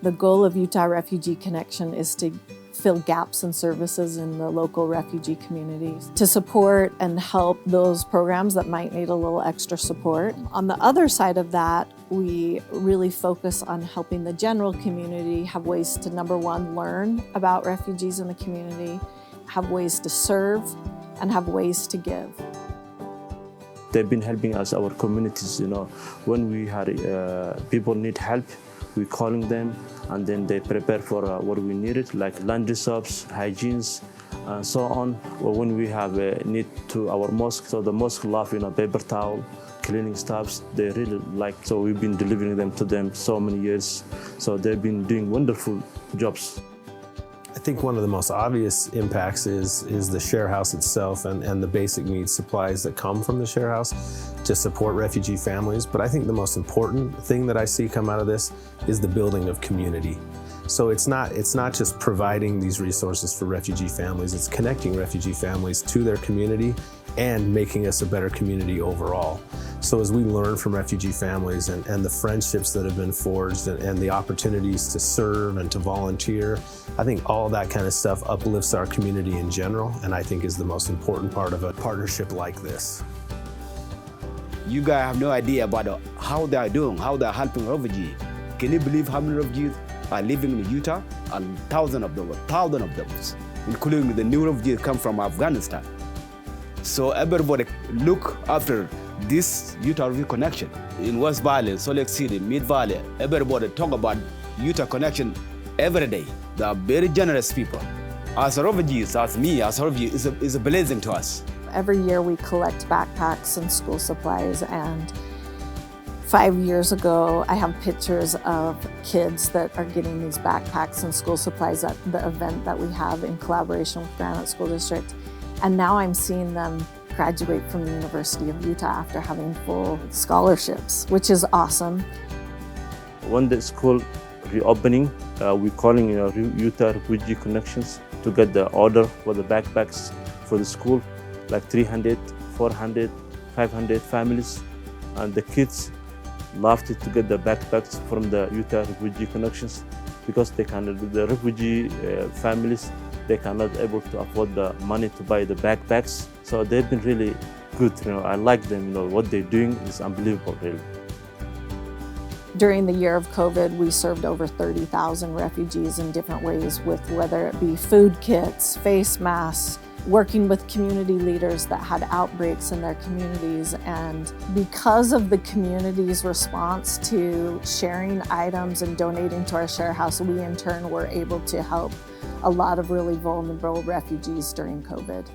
The goal of Utah Refugee Connection is to fill gaps in services in the local refugee communities, to support and help those programs that might need a little extra support. On the other side of that, we really focus on helping the general community have ways to, number one, learn about refugees in the community, have ways to serve, and have ways to give. They've been helping us, our communities, when we had people need help, we're calling them, and then they prepare for what we needed, like laundry soaps, hygienes, and so on. Or when we have a need to our mosque, so the mosque love, paper towel, cleaning stuffs, they really like. So we've been delivering them to them so many years. So they've been doing wonderful jobs. I think one of the most obvious impacts is the share house itself and the basic needs supplies that come from the share house to support refugee families. But I think the most important thing that I see come out of this is the building of community. So it's not just providing these resources for refugee families, it's connecting refugee families to their community and making us a better community overall. So as we learn from refugee families and the friendships that have been forged and the opportunities to serve and to volunteer, I think all that kind of stuff uplifts our community in general, and I think is the most important part of a partnership like this. You guys have no idea about how they are doing, how they are helping refugees. Can you believe how many refugees are living in Utah? And thousands of them, including the new refugees come from Afghanistan. So everybody look after this Utah Refugee Connection. In West Valley, Salt Lake City, Mid Valley, everybody talk about Utah Connection every day. They are very generous people. As refugees, as me, as a refugee, is a blessing to us. Every year we collect backpacks and school supplies, and 5 years ago I have pictures of kids that are getting these backpacks and school supplies at the event that we have in collaboration with Granite School District. And now I'm seeing them graduate from the University of Utah after having full scholarships, which is awesome. When the school reopening, we're calling Utah Refugee Connections to get the order for the backpacks for the school, like 300, 400, 500 families. And the kids loved it to get the backpacks from the Utah Refugee Connections because the refugee families, they cannot able to afford the money to buy the backpacks. So they've been really good. I like them. What they're doing is unbelievable, really. During the year of COVID, we served over 30,000 refugees in different ways, with whether it be food kits, face masks, working with community leaders that had outbreaks in their communities. And because of the community's response to sharing items and donating to our share house, we in turn were able to help a lot of really vulnerable refugees during COVID.